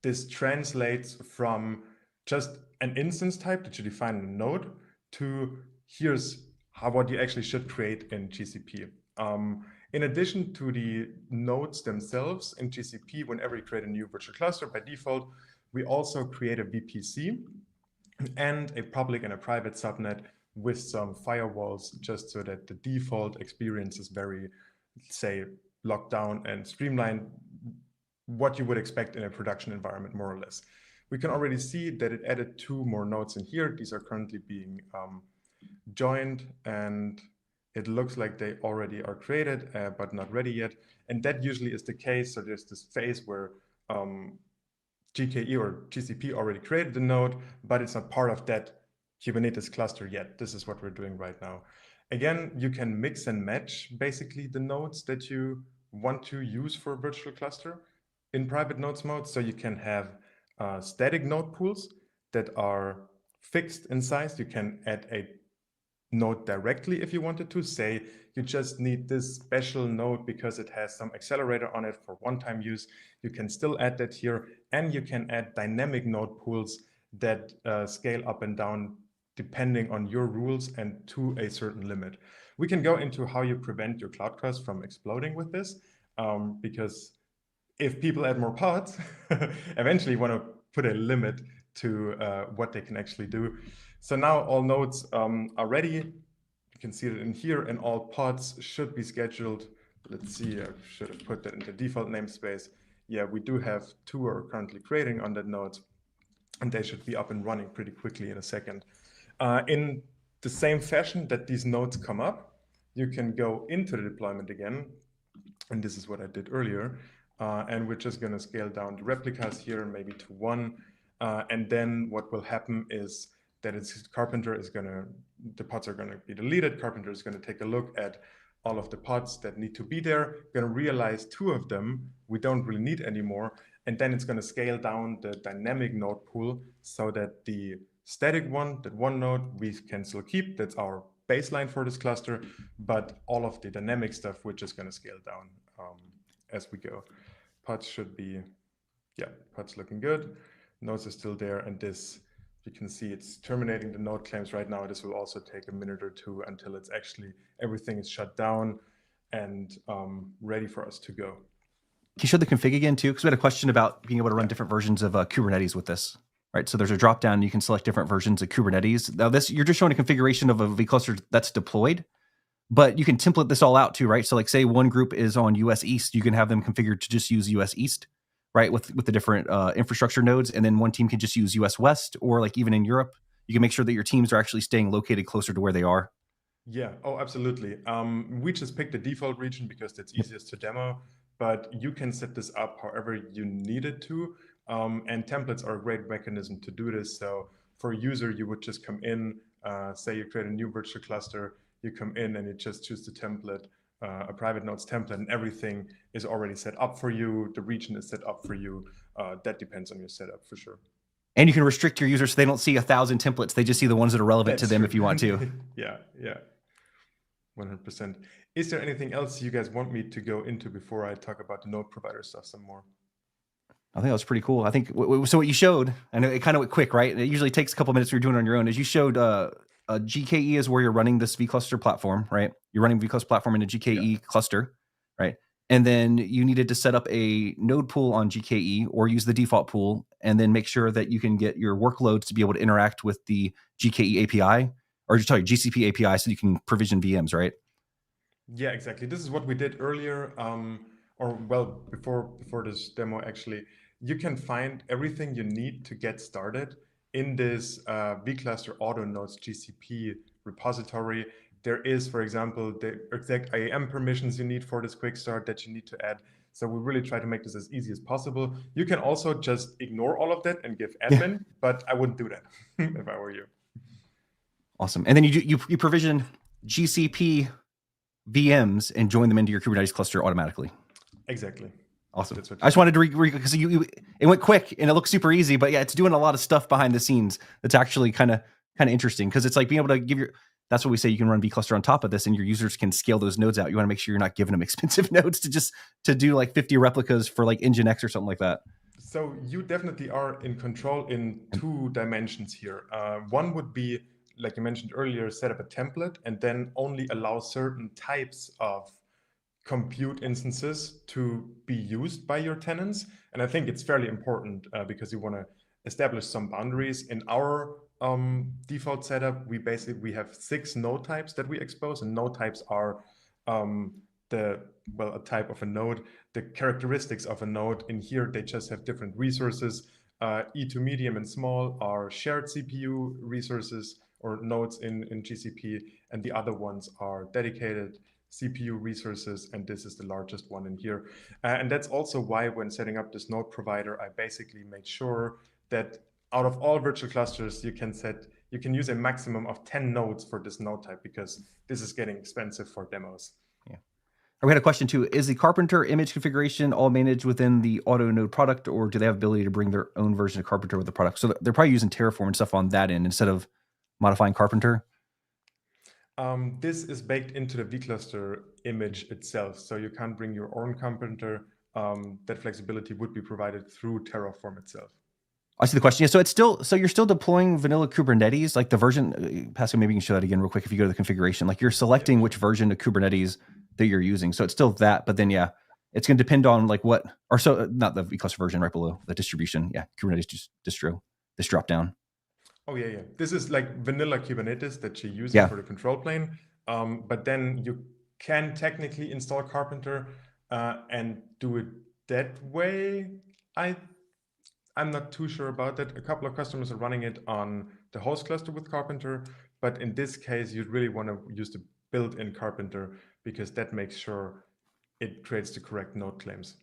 this translates from just an instance type that you define in a node to here's what you actually should create in GCP. In addition to the nodes themselves in GCP, whenever you create a new virtual cluster, by default, we also create a VPC and a public and a private subnet with some firewalls, just so that the default experience is very, say, locked down and streamlined, what you would expect in a production environment, more or less. We can already see that it added 2 more nodes in here. These are currently being joined, and it looks like they already are created, but not ready yet. And that usually is the case. So there's this phase where GKE or GCP already created the node, but it's not part of that Kubernetes cluster yet. This is what we're doing right now. Again, you can mix and match basically the nodes that you want to use for a virtual cluster in private nodes mode. So you can have static node pools that are fixed in size. You can add a node directly if you wanted to. Say you just need this special node because it has some accelerator on it for one-time use. You can still add that here, and you can add dynamic node pools that scale up and down depending on your rules and to a certain limit. We can go into how you prevent your cloud costs from exploding with this, because if people add more pods, eventually want to put a limit to what they can actually do. So now all nodes are ready. You can see it in here, and all pods should be scheduled. Let's see, I should have put that in the default namespace. Yeah, we do have 2 are currently creating on that node, and they should be up and running pretty quickly in a second. In the same fashion that these nodes come up, you can go into the deployment again, and this is what I did earlier. And we're just going to scale down the replicas here, maybe to 1. And then what will happen is that Karpeneter is going to, the pods are going to be deleted. Karpeneter is going to take a look at all of the pods that need to be there, going to realize 2 of them we don't really need anymore. And then it's going to scale down the dynamic node pool so that the static one, that one node, we can still keep. That's our baseline for this cluster. But all of the dynamic stuff, we're just going to scale down as we go. Pods should be, yeah, pods looking good. Nodes are still there, and this, you can see it's terminating the node claims right now. This will also take a minute or 2 until it's actually, everything is shut down and ready for us to go. Can you show the config again too? Because we had a question about being able to run different versions of Kubernetes with this, right? So there's a drop down, you can select different versions of Kubernetes. Now this, you're just showing a configuration of a vCluster that's deployed, but you can template this all out too, right? So like say one group is on US East, you can have them configured to just use US East, right? With the different infrastructure nodes. And then one team can just use US West, or like even in Europe, you can make sure that your teams are actually staying located closer to where they are. Yeah, oh, absolutely. We just picked the default region because that's easiest to demo, but you can set this up however you need it to. And templates are a great mechanism to do this. So for a user, you would just come in, say you create a new virtual cluster, you come in and you just choose the template, a private nodes template, and everything is already set up for you. The region is set up for you. That depends on your setup for sure. And you can restrict your users so they don't see 1,000 templates. They just see the ones that are relevant to them true. if you want to. Yeah, 100%. Is there anything else you guys want me to go into before I talk about the node provider stuff some more? I think that was pretty cool. I think, so what you showed, and it kind of went quick, right? It usually takes a couple minutes when you're doing it on your own, is you showed GKE is where you're running this vCluster platform, right? You're running vCluster platform in a GKE cluster, right? And then you needed to set up a node pool on GKE or use the default pool, and then make sure that you can get your workloads to be able to interact with the GKE API, or GCP API, so you can provision VMs, right? Yeah, exactly. This is what we did earlier, or well, before this demo actually. You can find everything you need to get started in this vCluster auto nodes GCP repository. There is, for example, the exact IAM permissions you need for this quick start that you need to add. So we really try to make this as easy as possible. You can also just ignore all of that and give admin, but I wouldn't do that if I were you. Awesome. And then you provision GCP VMs and join them into your Kubernetes cluster automatically. Exactly. Awesome. I just wanted to because it went quick and it looks super easy, but yeah, it's doing a lot of stuff behind the scenes that's actually kind of interesting, because it's like being able to give that's what we say, you can run vCluster on top of this and your users can scale those nodes out. You want to make sure you're not giving them expensive nodes to do like 50 replicas for like Nginx or something like that. So you definitely are in control in 2 dimensions here. One would be, like you mentioned earlier, set up a template and then only allow certain types of compute instances to be used by your tenants. And I think it's fairly important because you want to establish some boundaries. In our default setup, we have 6 node types that we expose, and node types are a type of a node. The characteristics of a node in here, they just have different resources. E2 medium and small are shared CPU resources or nodes in GCP, and the other ones are dedicated CPU resources, and this is the largest one in here. And that's also why when setting up this node provider, I basically made sure that out of all virtual clusters, you can use a maximum of 10 nodes for this node type, because this is getting expensive for demos. Yeah. We had a question too. Is the Karpeneter image configuration all managed within the auto node product, or do they have ability to bring their own version of Karpeneter with the product? So they're probably using Terraform and stuff on that end instead of modifying Karpeneter. This is baked into the vCluster image itself, so you can't bring your own Karpeneter. That flexibility would be provided through Terraform itself. I see the question. Yeah, so it's still, so you're still deploying vanilla Kubernetes, like the version, Pascal, maybe you can show that again real quick if you go to the configuration. Like you're selecting which version of Kubernetes that you're using. So it's still that, but then yeah, it's going to depend on like what, or so not the vCluster version right below, the distribution. Yeah, Kubernetes distro, this drop down. Oh yeah. This is like vanilla Kubernetes that you're using Yeah. for the control plane. But then you can technically install Karpeneter and do it that way. I'm not too sure about that. A couple of customers are running it on the host cluster with Karpeneter, but in this case, you'd really want to use the built-in Karpeneter because that makes sure it creates the correct node claims.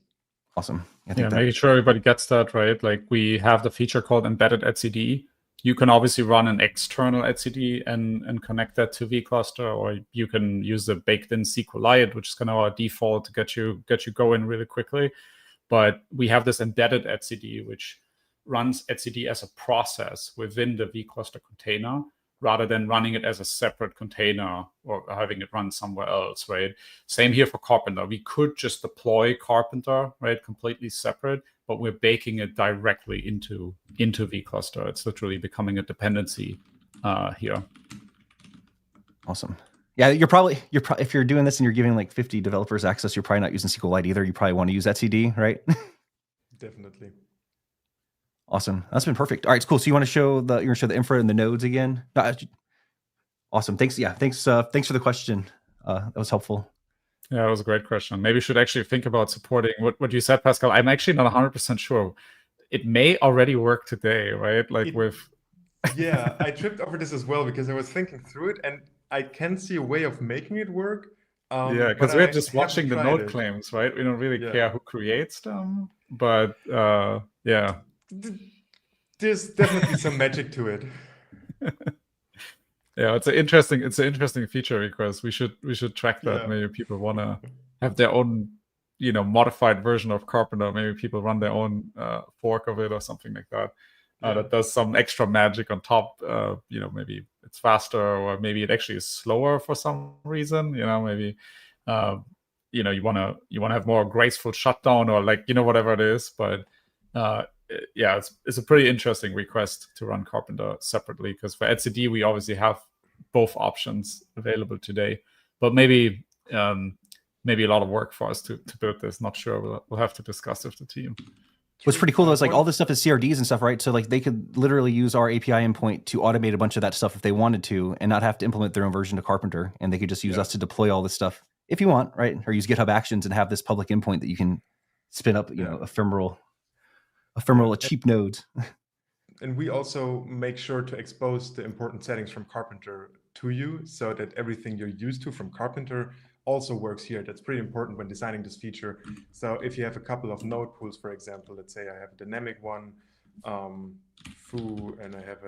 Awesome. Yeah, making sure everybody gets that, right? Like we have the feature called embedded etcd. You can obviously run an external etcd and connect that to vCluster, or you can use the baked-in SQLite, which is kind of our default to get you going really quickly. But we have this embedded etcd, which runs etcd as a process within the vCluster container, rather than running it as a separate container or having it run somewhere else, right? Same here for Karpeneter. We could just deploy Karpeneter, right, completely separate, but we're baking it directly into vCluster. It's literally becoming a dependency here. Awesome. Yeah, you're probably if you're doing this and you're giving like 50 developers access, you're probably not using SQLite either. You probably want to use etcd, right? Definitely. Awesome. That's been perfect. All right, it's cool. So you want to show the, you're gonna show the infra and the nodes again? Awesome. Thanks. Yeah. Thanks for the question. That was helpful. Yeah, that was a great question. Maybe we should actually think about supporting what you said, Pascal. I'm actually not 100% sure. It may already work today, right? Like Yeah, I tripped over this as well because I was thinking through it and I can see a way of making it work. Yeah, because we're just watching the node claims, right? We don't really care who creates them, but yeah. There's definitely some magic to it. Yeah, it's an interesting feature request. We should track that. Maybe people want to have their own, modified version of Karpeneter. Maybe people run their own fork of it or something like that. That does some extra magic on top. Maybe it's faster, or maybe it actually is slower for some reason. Maybe you want to have more graceful shutdown, or whatever it is. But yeah, it's a pretty interesting request to run Karpeneter separately, because for etcd we obviously have both options available today. But maybe a lot of work for us to build this. Not sure. We'll have to discuss with the team. What's pretty cool though is like all this stuff is CRDs and stuff, right? So like they could literally use our API endpoint to automate a bunch of that stuff if they wanted to, and not have to implement their own version of Karpeneter. And they could just use us to deploy all this stuff if you want, right? Or use GitHub Actions and have this public endpoint that you can spin up, ephemeral, cheap nodes. And we also make sure to expose the important settings from Karpeneter to you, so that everything you're used to from Karpeneter also works here. That's pretty important when designing this feature. So if you have a couple of node pools, for example, let's say I have a dynamic one, foo, and I have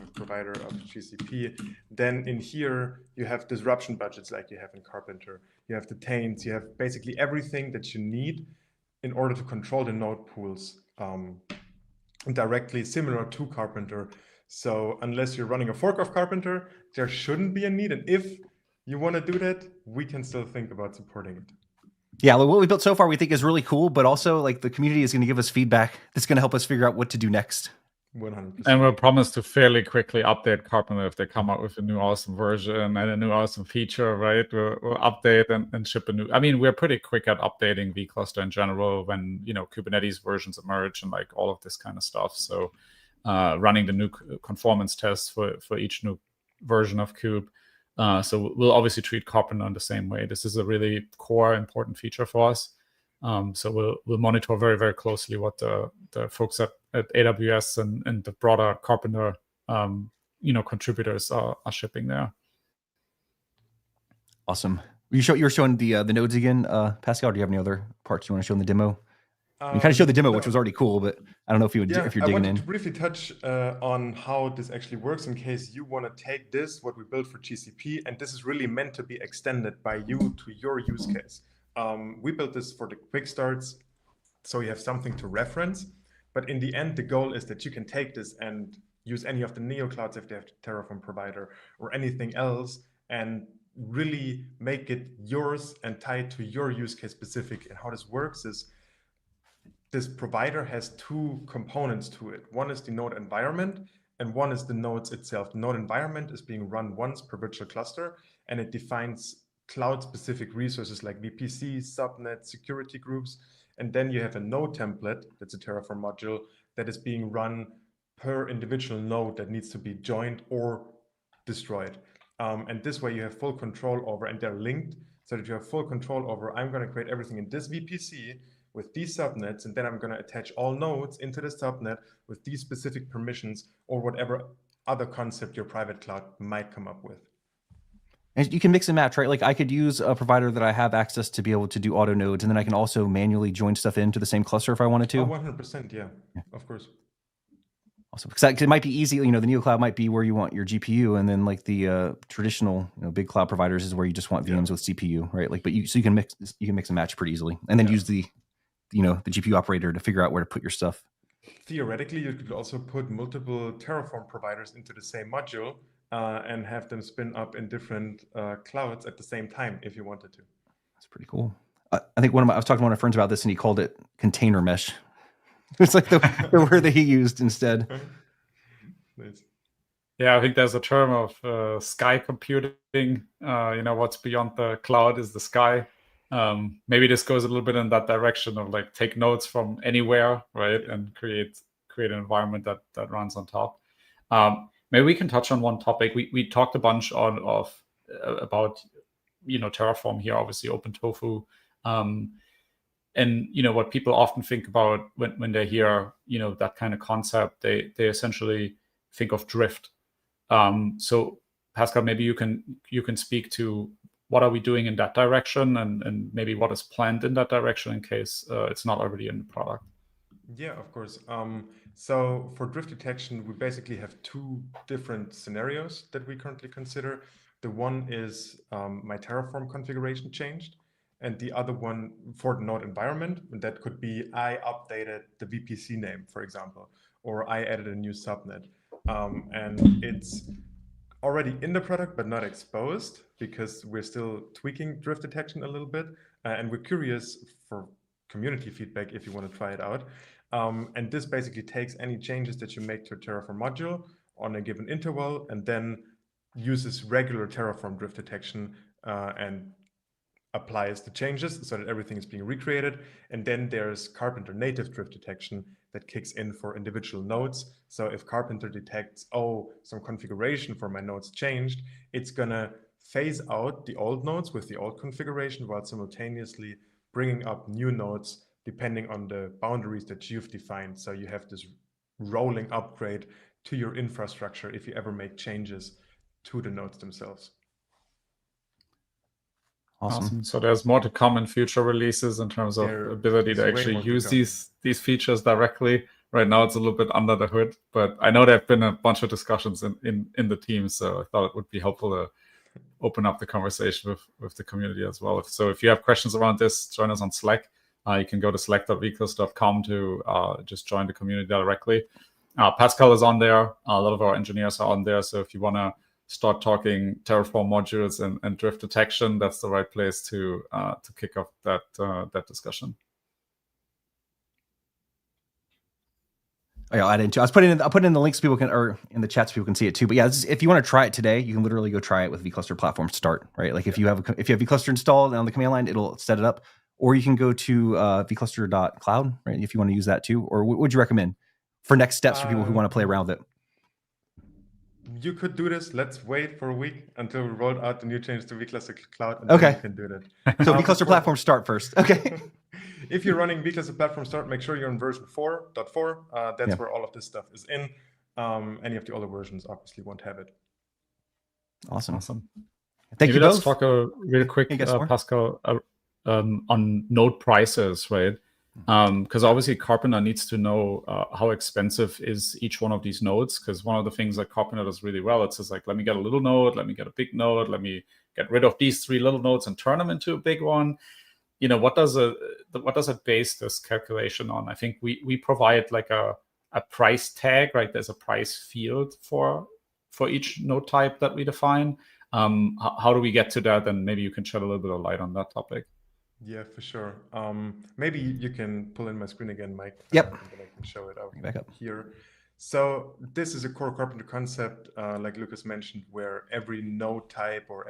a provider of GCP, then in here you have disruption budgets like you have in Karpeneter. You have the taints, you have basically everything that you need in order to control the node pools directly, similar to Karpeneter. So unless you're running a fork of Karpeneter, there shouldn't be a need. And if you want to do that, we can still think about supporting it. Yeah, what we built so far we think is really cool, but also like the community is going to give us feedback that's going to help us figure out what to do next. 100%. And we'll promise to fairly quickly update Karpeneter if they come out with a new awesome version and a new awesome feature, right? We'll update and ship a new. I mean, we're pretty quick at updating vCluster in general when Kubernetes versions emerge and like all of this kind of stuff. So running the new conformance tests for each new version of Kube. So we'll obviously treat Karpeneter in the same way. This is a really core important feature for us. So we'll monitor very, very closely what the folks at AWS and the broader Karpeneter contributors are shipping there. Awesome. You're showing the nodes again, Pascal. Or do you have any other parts you want to show in the demo? You kind of showed the demo, which was already cool, but I don't know if you would if you're digging in. I wanted to briefly touch on how this actually works in case you want to take this, what we built for GCP, and this is really meant to be extended by you to your use case. We built this for the quick starts, so you have something to reference. But in the end, the goal is that you can take this and use any of the neo clouds if they have the Terraform provider or anything else, and really make it yours and tie it to your use case specific. And how this works is this provider has two components to it. One is the node environment, and one is the nodes itself. The node environment is being run once per virtual cluster, and it defines cloud-specific resources like VPC, subnet, security groups. And then you have a node template, that's a Terraform module, that is being run per individual node that needs to be joined or destroyed. And this way you have full control over, and they're linked, so that you have full control over, I'm going to create everything in this VPC with these subnets, and then I'm going to attach all nodes into the subnet with these specific permissions or whatever other concept your private cloud might come up with. And you can mix and match, right? Like I could use a provider that I have access to be able to do auto nodes, and then I can also manually join stuff into the same cluster if I wanted to. Oh, 100%, yeah, of course. Awesome. Because it might be easy, the neo cloud might be where you want your GPU, and then like the traditional, big cloud providers is where you just want VMs with CPU, right? Like, but you can mix and match pretty easily, and then use the GPU operator to figure out where to put your stuff. Theoretically, you could also put multiple Terraform providers into the same module and have them spin up in different clouds at the same time if you wanted to. That's pretty cool. I think I was talking to one of my friends about this, and he called it container mesh. It's like the word that he used instead. Nice. Yeah, I think there's a term of sky computing. What's beyond the cloud is the sky. Maybe this goes a little bit in that direction of like take nodes from anywhere, right, and create an environment that runs on top. Maybe we can touch on one topic. We talked a bunch about Terraform here, obviously OpenTofu, and what people often think about when they hear that kind of concept, they essentially think of drift. So Pascal, maybe you can speak to what are we doing in that direction, and maybe what is planned in that direction in case it's not already in the product. Yeah, of course. So for drift detection, we basically have two different scenarios that we currently consider. The one is my Terraform configuration changed, and the other one for the node environment, and that could be I updated the VPC name, for example, or I added a new subnet. And it's already in the product, but not exposed because we're still tweaking drift detection a little bit. And we're curious for community feedback if you want to try it out. And this basically takes any changes that you make to a Terraform module on a given interval and then uses regular Terraform drift detection and applies the changes so that everything is being recreated. And then there's Karpeneter native drift detection that kicks in for individual nodes. So if Karpeneter detects, some configuration for my nodes changed, it's gonna phase out the old nodes with the old configuration while simultaneously bringing up new nodes depending on the boundaries that you've defined. So you have this rolling upgrade to your infrastructure if you ever make changes to the nodes themselves. Awesome. So there's more to come in future releases in terms of ability to actually use these features directly. Right now it's a little bit under the hood, but I know there have been a bunch of discussions in the team, so I thought it would be helpful to open up the conversation with the community as well. So if you have questions around this, join us on Slack. You can go to slack.vcluster.com to just join the community directly. Pascal is on there. A lot of our engineers are on there. So if you want to start talking Terraform modules and drift detection, that's the right place to kick off that discussion. I'll add into. I'll put in the links so people can, or in the chats so people can see it too. But yeah, if you want to try it today, you can literally go try it with vCluster platform start. Right, like if you have vCluster installed on the command line, it'll set it up. Or you can go to vcluster.cloud, right? If you want to use that too. Or what would you recommend for next steps for people who want to play around with it? You could do this. Let's wait for a week until we roll out the new changes to vCluster Cloud, and okay, then you can do that. So vCluster platform start first. Okay. If you're running vCluster platform start, make sure you're in version 4.4. That's where all of this stuff is in. Any of the older versions obviously won't have it. Awesome. Thank you. Let's talk real quick, Pascal, on node prices, right? Because obviously Karpeneter needs to know how expensive is each one of these nodes. Because one of the things that Karpeneter does really well, it's just like, let me get a little node, let me get a big node, let me get rid of these 3 little nodes and turn them into a big one. What does it base this calculation on? I think we provide like a a price tag, right? There's a price field for each node type that we define. How do we get to that? And maybe you can shed a little bit of light on that topic. Yeah, for sure. Maybe you can pull in my screen again, Mike. Yep. And then I can show it out back up here. So this is a core Karpeneter concept, like Lucas mentioned, where every node type or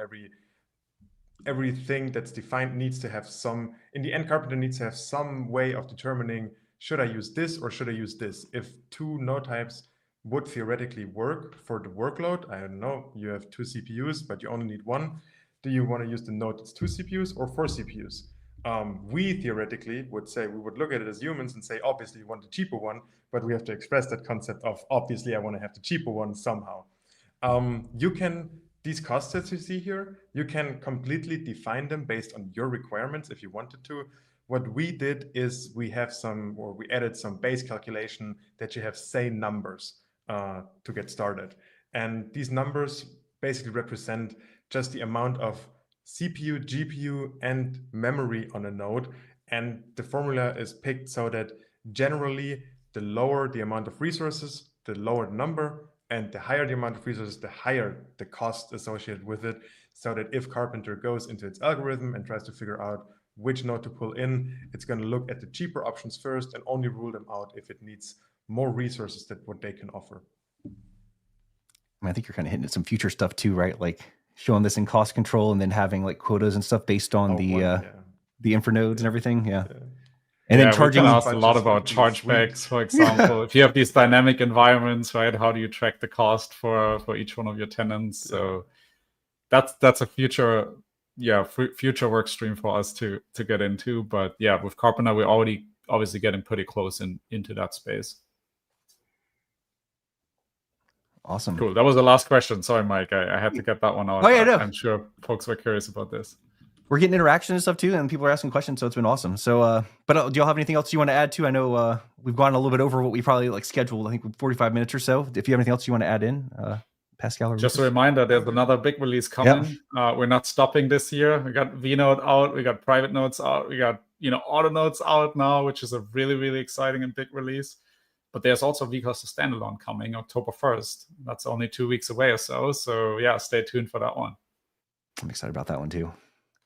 everything that's defined needs to have some, in the end, Karpeneter needs to have some way of determining, should I use this or should I use this? If two node types would theoretically work for the workload, I don't know, you have 2 CPUs, but you only need one. Do you want to use the node that's 2 CPUs or 4 CPUs? We theoretically would say, we would look at it as humans and say, obviously you want the cheaper one, but we have to express that concept of, obviously I want to have the cheaper one somehow. These cost sets you see here, you can completely define them based on your requirements if you wanted to. What we did is we added some base calculation that you have say numbers to get started. And these numbers basically represent just the amount of CPU, GPU, and memory on a node. And the formula is picked so that generally the lower the amount of resources, the lower the number, and the higher the amount of resources, the higher the cost associated with it. So that if Karpeneter goes into its algorithm and tries to figure out which node to pull in, it's going to look at the cheaper options first and only rule them out if it needs more resources than what they can offer. I think you're kind of hitting at some future stuff too, right? Like showing this in cost control and then having like quotas and stuff based on the infra nodes and everything. Yeah. And then charging. We can ask a lot about chargebacks, for example. If you have these dynamic environments, right? How do you track the cost for each one of your tenants? So that's a future work stream for us to get into. But yeah, with Karpeneter, we're already obviously getting pretty close into that space. Awesome. Cool. That was the last question. Sorry, Mike. I had to get that one out. Oh, yeah, no. I'm sure folks were curious about this. We're getting interaction and stuff too, and people are asking questions, so it's been awesome. So, but do y'all have anything else you want to add to? I know we've gone a little bit over what we probably scheduled. I think 45 minutes or so. If you have anything else you want to add in, Pascal or just Lucas? a reminder, there's another big release coming. Yep. We're not stopping this year. We got vNode out, we got private nodes out, we got auto nodes out now, which is a really, really exciting and big release. But there's also vCluster standalone coming October 1st. That's only 2 weeks away or so. So yeah, stay tuned for that one. I'm excited about that one too.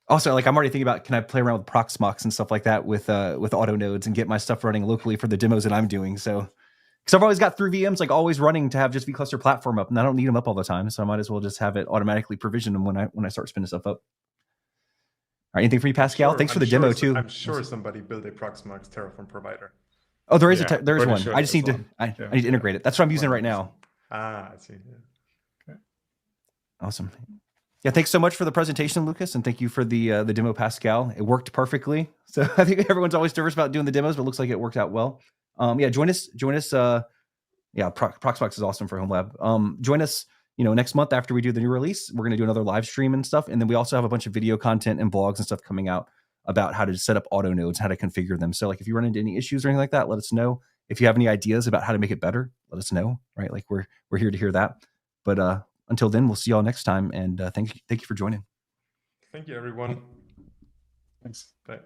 Also, I'm already thinking about, can I play around with Proxmox and stuff like that with auto nodes and get my stuff running locally for the demos that I'm doing. So, because I've always got 3 VMs always running to have just vCluster platform up, and I don't need them up all the time, so I might as well just have it automatically provision them when I start spinning stuff up. All right, anything for you, Pascal? Thanks for the demo too. I'm sure somebody built a Proxmox Terraform provider. Oh, there is there's one. Sure I just need to I need to integrate it. That's what I'm using right now. I see. Yeah. Okay. Awesome. Yeah, thanks so much for the presentation, Lucas, and thank you for the demo, Pascal. It worked perfectly. So I think everyone's always nervous about doing the demos, but it looks like it worked out well. Join us. Proxmox is awesome for Home Lab. Join us, next month after we do the new release. We're going to do another live stream and stuff, and then we also have a bunch of video content and blogs and stuff coming out about how to set up auto nodes, how to configure them. So if you run into any issues or anything like that, let us know. If you have any ideas about how to make it better, let us know. Right, we're here to hear that. But until then, we'll see y'all next time, and thank you for joining. Thank you, everyone. Thanks. Bye.